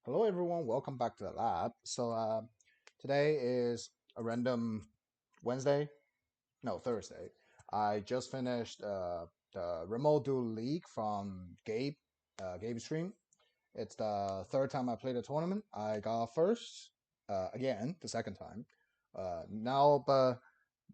Hello everyone, welcome back to the lab. Today is a random Wednesday, no Thursday. I just finished the remote duel league from Gabe's stream. It's the third time I played a tournament. I got first again the second time. But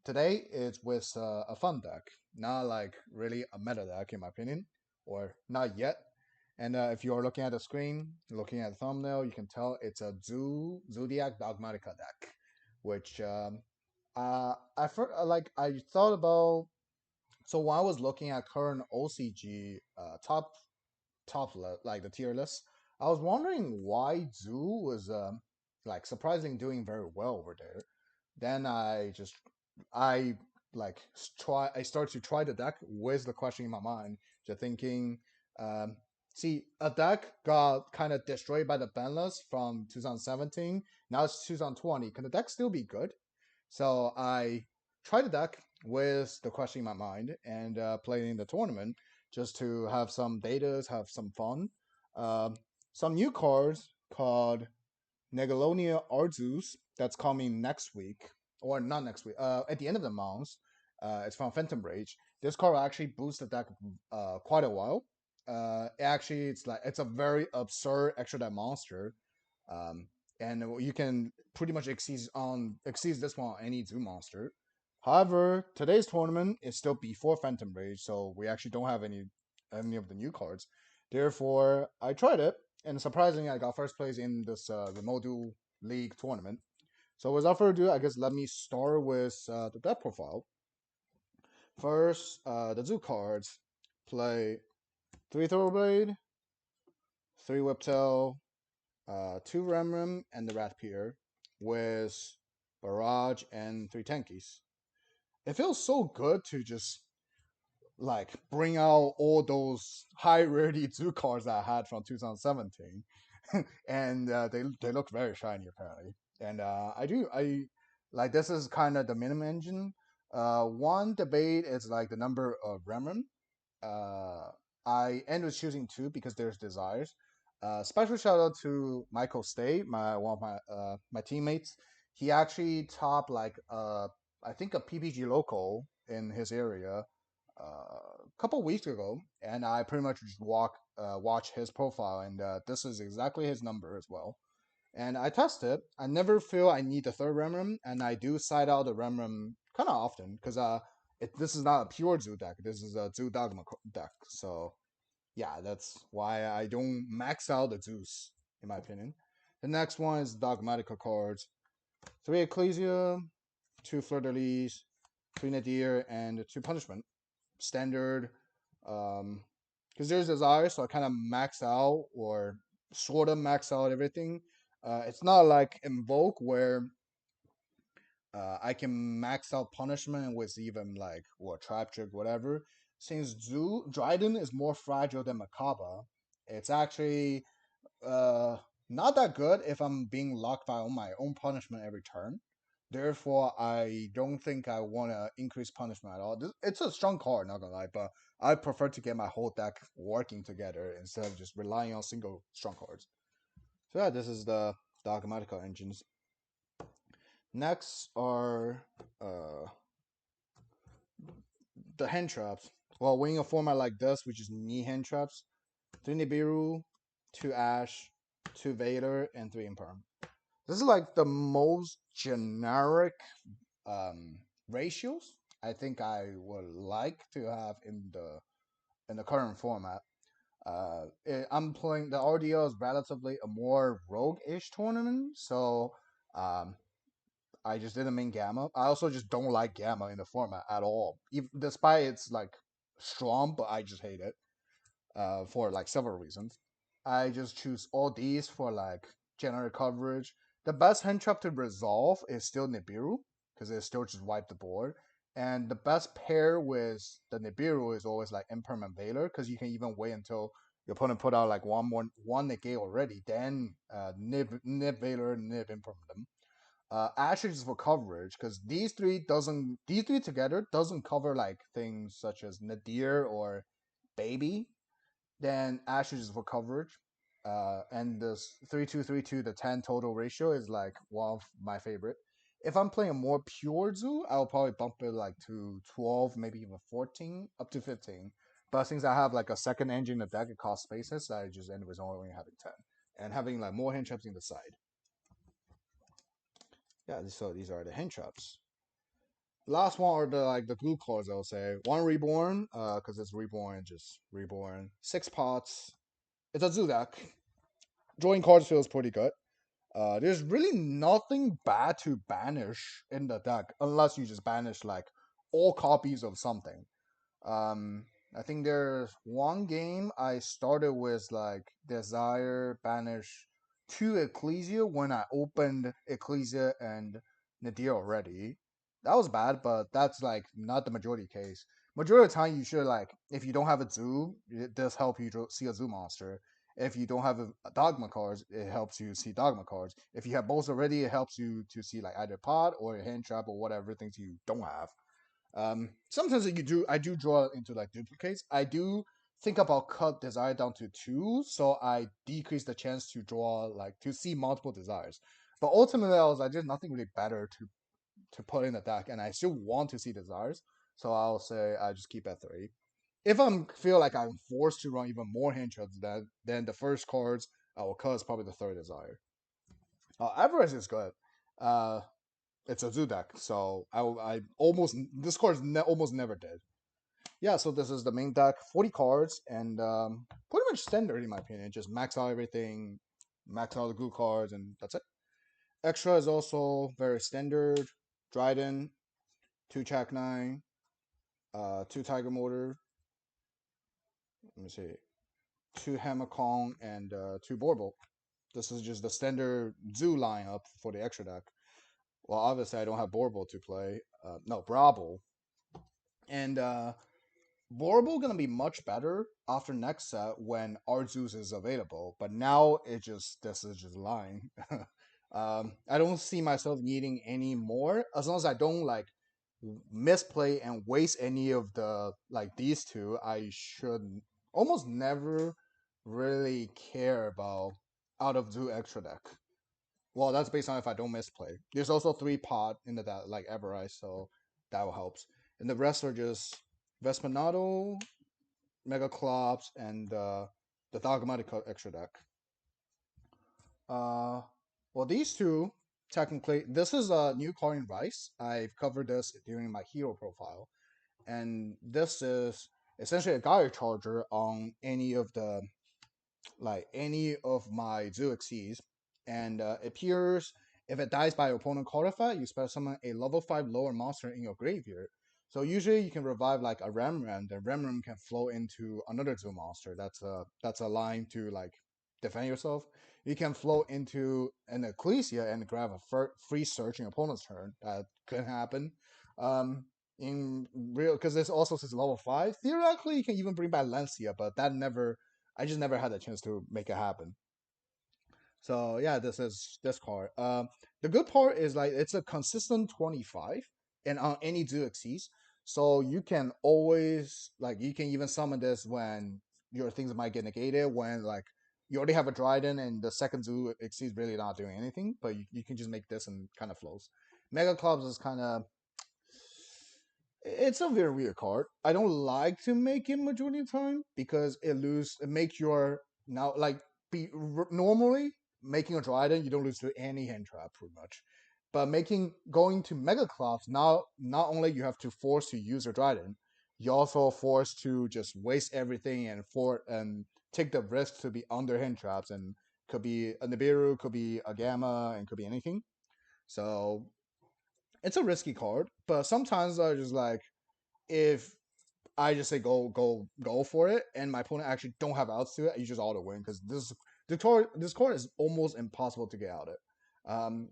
today it's with a fun deck, not like really a meta deck in my opinion, or not yet. And if you're looking at the screen, looking at the thumbnail, you can tell it's a Zoodiac Dogmatika deck, which I thought about. So when I was looking at current OCG like the tier list, I was wondering why Zoo was like surprisingly doing very well over there. Then I I start to try the deck with the question in my mind, just thinking, um, see, a deck got kind of destroyed by the banless from 2017. Now it's 2020. Can the deck still be good? So I tried the deck with the question in my mind and played in the tournament just to have some datas, have some fun. Um, some new cards called Negalonia Arzus that's coming next week, or not next week, at the end of the month. It's from Phantom Rage. This card will actually boost the deck quite a while. It's a very absurd extra deck monster, um, and you can pretty much exceed this one on any zoo monster. However, today's tournament is still before Phantom Rage, so we actually don't have any of the new cards. Therefore, I tried it, and surprisingly, I got first place in this the Module League tournament. So without further ado, I guess let me start with the deck profile. First, the zoo cards play 3 Thoroughblade, 3 Whiptail, 2 Remram, and the Rat Pier with Barrage and 3 Tankies. It feels so good to just like bring out all those high rarity zoo cards that I had from 2017, and they look very shiny apparently. And I like this is kind of the minimum engine. One debate is like the number of Remnant. Uh, I end with choosing two because there's desires. Special shout out to Michael Stay, my one of my teammates. He actually topped I think a PPG local in his area a couple weeks ago, and I pretty much just watch his profile, and this is exactly his number as well. And I test it. I never feel I need the third Remram, and I do side out the Remram kind of often because this is not a pure Zoo deck. This is a Zoo Dogma deck. So yeah, that's why I don't max out the Zeus in my opinion. The next one is Dogmatika cards: 3 Ecclesia, 2 Fleur-de-Lis, 3 Nadir, and 2 Punishment. Standard, because there's desire, so I kind of max out or sort of max out everything. It's not like Invoke where I can max out punishment with even like what trap trick, whatever. Since Dryden is more fragile than Makaba, it's actually uh not that good if I'm being locked by on my own punishment every turn. Therefore, I don't think I want to increase punishment at all. It's a strong card, not gonna lie, but I prefer to get my whole deck working together instead of just relying on single strong cards. So yeah, this is the Dogmatica engines. Next are the hand traps. Well, when in a format like this, which is knee hand traps, 3 Nibiru, 2 Ash, 2 Vader, and 3 Imperm. This is like the most generic um, ratios I think I would like to have in the current format. I'm playing the RDL is relatively a more rogue-ish tournament, so um, I just didn't main Gamma. I also just don't like Gamma in the format at all, despite it's like strong, but I just hate it for like several reasons. I just choose all these for like general coverage. The best hand trap to resolve is still Nibiru because it still just wipe the board. And the best pair with the Nibiru is always like Impermanent Veiler because you can even wait until your opponent put out like one negate already, then nib Veiler, nib Impermanent. Ashes is for coverage because these three together doesn't cover like things such as Nadir or Baby. Then Ashes is for coverage. And this 3-2-3-2 to 10 total ratio is like one of my favorite. If I'm playing a more pure zoo, I'll probably bump it like to 12, maybe even 14, up to 15. But since I have like a second engine in the deck, it costs spaces, so I just end with only having 10 and having like more hand traps in the side. Yeah, so these are the hand traps. Last one are the glue cards. I'll say one reborn, because it's reborn, just reborn. 6 pots. It's a Zoodiac. Drawing cards feels pretty good. There's really nothing bad to banish in the deck unless you just banish like all copies of something. Um, I think there's one game I started with like Desire Banish 2 Ecclesia when I opened Ecclesia and Nadir already. That was bad, but that's like not the majority case. Majority of the time, you should like if you don't have a zoo, it does help you to see a zoo monster. If you don't have a dogma cards, it helps you see dogma cards. If you have both already, it helps you to see like either pot or a hand trap or whatever things you don't have. Sometimes I do draw into like duplicates. I do think about cut desire down to 2, so I decrease the chance to draw like to see multiple desires. But ultimately, I was like, there's nothing really better to put in the deck, and I still want to see desires, so I'll say I just keep at 3. If I feel like I'm forced to run even more hand traps, then the first cards I will cut is probably the third desire. Average is good. Uh, it's a zoo deck, so I almost this card's almost never dead. Yeah, so this is the main deck, 40 cards, and pretty much standard in my opinion. Just max out everything, max out the glue cards, and that's it. Extra is also very standard. Dryden, 2 Chak9, 2 Tiger Motor. Let me see, 2 Hammer Kong, and 2 Borbo. This is just the standard zoo lineup for the extra deck. Well, obviously I don't have Borbo to play. No, Brabo. And Borbo gonna be much better after next set when Arzus is available, but now this is just lying. I don't see myself needing any more as long as I don't like misplay and waste any of the like these two. I should almost never really care about out of zoo extra deck. Well, that's based on if I don't misplay. There's also 3 pot in the that like Everrise, so that will helps. And the rest are just Vespanado, Megaclops, and the Dogmatika extra deck. Uh, well, these two technically, this is a new card in Rice. I've covered this during my hero profile, and this is essentially a Gaia Charger on any of my Zoo Xyz, and appears if it dies by opponent card effect, you special summon a level 5 lower monster in your graveyard. So usually you can revive like a Remram, the Remram can flow into another Zoo monster. That's a line to like defend yourself. You can flow into an Ecclesia and grab a free search in opponent's turn. That could happen. In real, because this also says level 5. Theoretically, you can even bring back Lancia, but that never I just never had a chance to make it happen. So yeah, this is this card. The good part is like it's a consistent 25 and on any Zoo Xyz. So you can always like you can even summon this when your things might get negated when like you already have a Dryden and the second Zoo Xyz really not doing anything, but you can just make this and kind of flows. Mega Clubs is kind of it's a very weird card. I don't like to make it majority of the time because it makes your now like normally making a Dryden you don't lose to any hand trap pretty much, but making going to Mega Clops now not only you have to force to use your Dryden, you also forced to just waste everything and take the risk to be under hand traps and could be a Nibiru, could be a Gamma, and could be anything. So it's a risky card, but sometimes I just like if I just say go for it, and my opponent actually don't have outs to it, you just auto win because this card is almost impossible to get out of.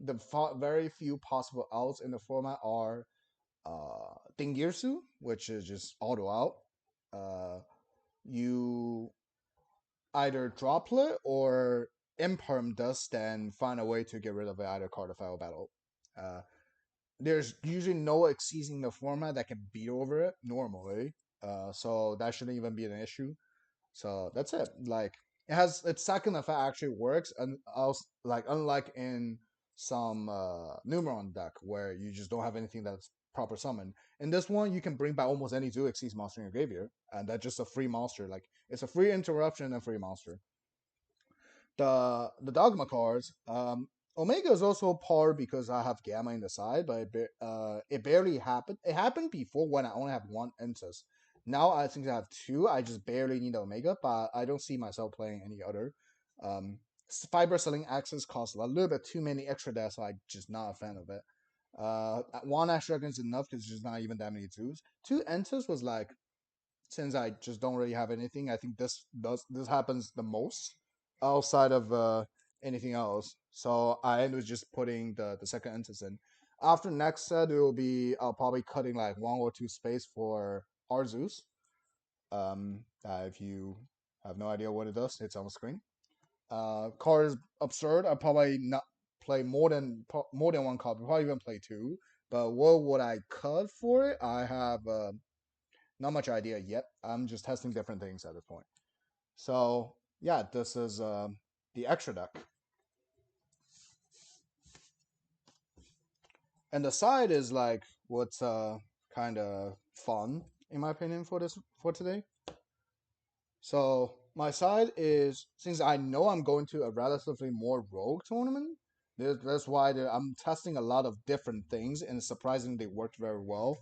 The very few possible outs in the format are Dingirsu, which is just auto out. You either droplet or imperm dust, then find a way to get rid of it either card or file battle. Uh, there's usually no exceeding the format that can beat over it normally. So that shouldn't even be an issue. So that's it. Like its second effect actually works, and else like unlike in some Numeron deck where you just don't have anything that's proper summon. In this one, you can bring back almost any Zoo Xyz monster in your graveyard, and that's just a free monster. Like it's a free interruption and free monster. The Dogma cards, Omega is also par because I have Gamma in the side, but it barely happened. It happened before when I only have one Entus. Now I think I have two. I just barely need Omega, but I don't see myself playing any other. Um, Fiber selling access costs a little bit too many extra there, so I'm just not a fan of it. One Ash Dragon is enough because there's not even that many twos. Two Entus was like, since I just don't really have anything, I think this happens the most outside of anything else. So I end with just putting the second Entis in. After next set, it will be I'll probably cutting like one or two space for Arzus. If you have no idea what it does, it's on the screen. Card is absurd. I probably not play more than one card. Probably even play two. But what would I cut for it? I have not much idea yet. I'm just testing different things at this point. So yeah, this is the extra deck, and the side is like what's kind of fun in my opinion for today. So my side is, since I know I'm going to a relatively more rogue tournament. That's why I'm testing a lot of different things, and surprisingly, they worked very well.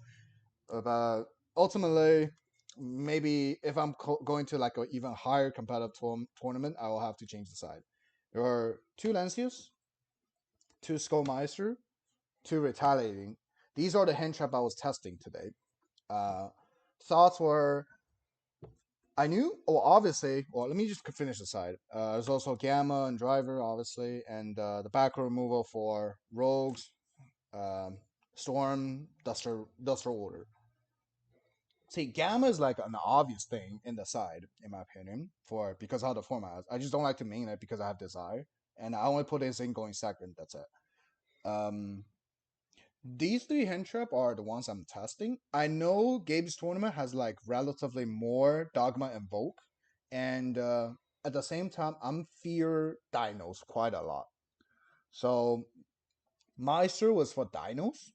But ultimately, maybe if I'm going to like an even higher competitive tournament, I will have to change the side. There are two Lancius, two Skullmeister, two Retaliating. These are the hand trap I was testing today. Uh, Thoughts were, I knew, well, obviously, well, let me just finish the side. There's also Gamma and Driver, obviously, and the back removal for Rogues, um, Storm, Duster Order. See, Gamma is like an obvious thing in the side, in my opinion, for because how the format is. I just don't like to main it because I have Desire, and I only put this in going second. That's it. Um, these three hand trap are the ones I'm testing. I know Gabe's tournament has like relatively more Dogma and Volk, and at the same time, I'm fear Dinos quite a lot. So Meister was for Dinos.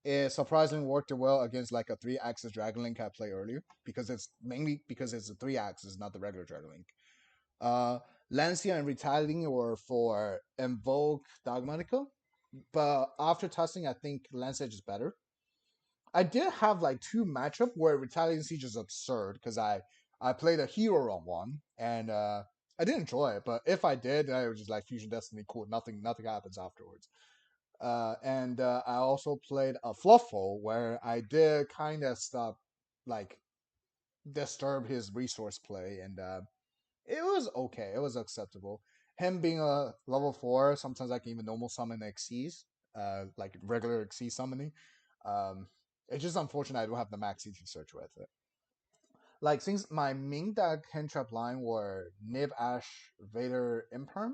It surprisingly worked well against like a 3-axis Dragon Link I played earlier because it's mainly because it's a 3-axis, not the regular Dragon Link. Uh, Lancia and Retaliating were for Invoke Dogmatika, but after testing, I think Lancia is better. I did have like two matchup where Retaliating Siege is absurd because I played a hero on one and I did enjoy it, but if I did, I was just like Fusion Destiny, cool. Nothing happens afterwards. And I also played a Fluffle where I did kind of stop, like, disturb his resource play, and it was okay. It was acceptable. Him being a level 4, sometimes I can even normal summon Xyz, like regular Xyz summoning. Um, it's just unfortunate I don't have the max ET search with it. Like, since my main deck hand trap line were Nib, Ash, Vader, Imperm,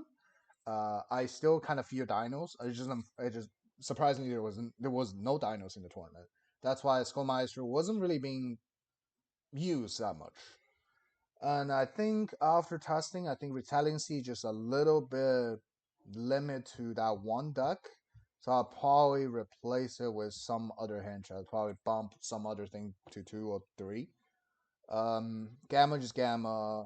I still kind of fear dinos. I just surprisingly there was no dinos in the tournament. That's why Skullmeister wasn't really being used that much. And I think after testing, I think Retaliancy just a little bit limit to that one deck. So I'll probably replace it with some other hand trap. Probably bump some other thing to 2 or 3. Gamma just Gamma.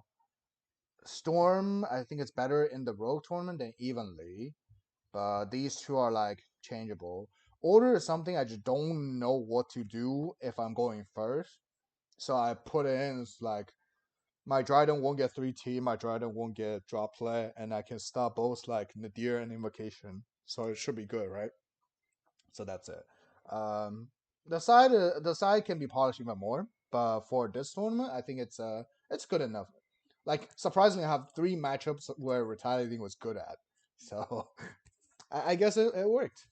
Storm, I think it's better in the Rogue tournament than Evenly. But these two are like changeable. Order is something I just don't know what to do if I'm going first. So I put it in, it's like my Dryden won't get 3T, my Dryden won't get drop play, and I can stop both like Nadir and Invocation. So it should be good, right? So that's it. Um, the side can be polished even more, but for this tournament, I think it's good enough. Like surprisingly, I have 3 matchups where retaliating was good at. So I guess it worked.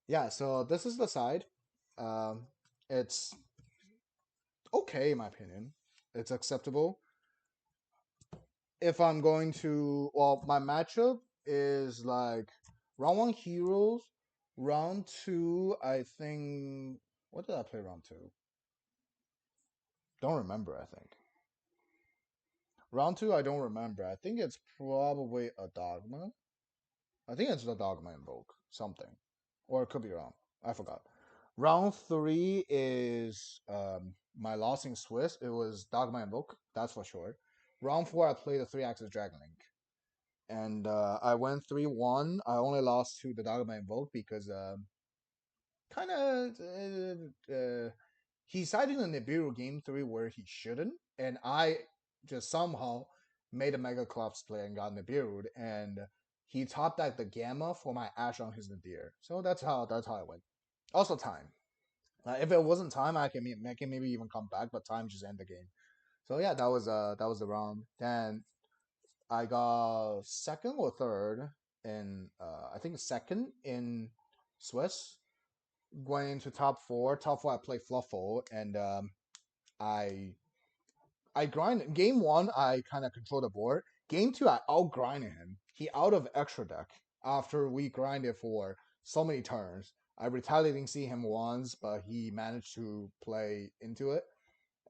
Yeah, so this is the side. Um, it's okay in my opinion. It's acceptable. If I'm going to, well, my matchup is like round 1 heroes, round 2 I think. What did I play round 2? Don't remember. I think Round two, I don't remember. I think it's probably a Dogma. I think it's the Dogma Invoke, something. Or it could be wrong. I forgot. Round three is my loss in Swiss. It was Dogma Invoke, that's for sure. Round four, I played the 3-axis Dragon Link. And I went 3-1. I only lost to the Dogma Invoke because kind of he sided in Nibiru game three where he shouldn't, and I just somehow made a Mega Clubs play and got Nibiru, and he top decked the Gamma for my Ash on his Nadir. So that's how I went. Also time. If it wasn't time, I can maybe even come back, but time just end the game. So yeah, that was the round. Then I got second or third in I think second in Swiss. Going into top four. Top four, I play Fluffle, and I I grind game one. I kind of control the board. Game two, I out grinded him. He out of extra deck after we grinded for so many turns. I retaliating see him once, but he managed to play into it,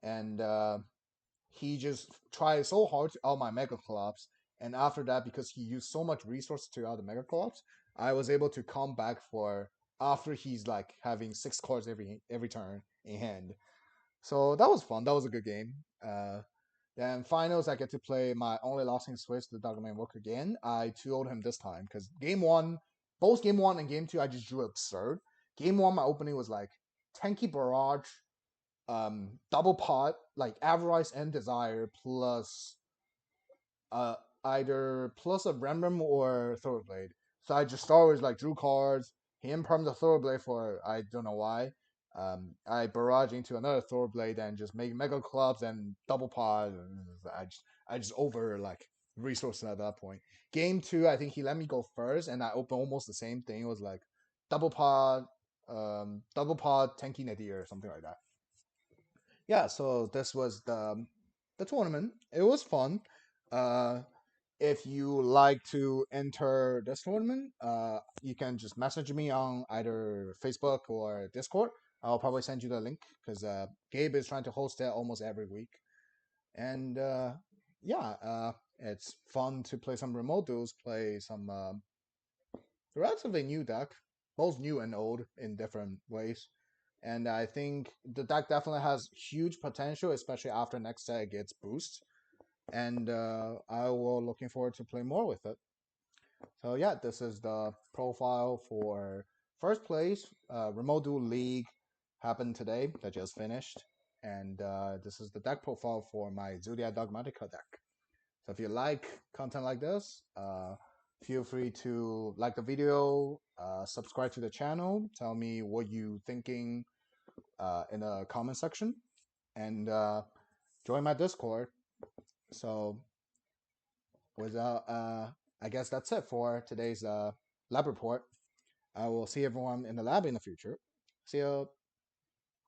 and he just tried so hard to out my Mega Collapse. And after that, because he used so much resources to out the Mega Collapse, I was able to come back for after he's like having 6 cards every turn in hand. So that was fun. That was a good game. Then finals, I get to play my only loss in Swiss, the Dogman Walker again. I 2-0'd him this time because game one, both game one and game two, I just drew absurd. Game one, my opening was like Tanky Barrage, double pot, like Avarice and Desire, plus uh either plus a Rembrandt or Thoroughblade. So I just always like drew cards. He impermed the Thoroughblade for I don't know why. I barrage into another Thoroughblade and just make Mega Clubs and double pot. I just over like resources at that point. Game two, I think he let me go first, and I opened almost the same thing. It was like double pod, Tanky Nadir or something like that. Yeah, so this was the tournament. It was fun. Uh, if you like to enter this tournament, you can just message me on either Facebook or Discord. I'll probably send you the link because Gabe is trying to host it almost every week. And yeah, it's fun to play some remote duels, play some relatively new deck, both new and old in different ways. And I think the deck definitely has huge potential, especially after next set it gets boost. And I will looking forward to play more with it. So yeah, this is the profile for first place. Remote Duel League happened today that just finished. And this is the deck profile for my Zoodiac Dogmatika deck. So if you like content like this, feel free to like the video, subscribe to the channel, tell me what you thinking in the comment section, and join my Discord. So without, I guess that's it for today's lab report. I will see everyone in the lab in the future. See you.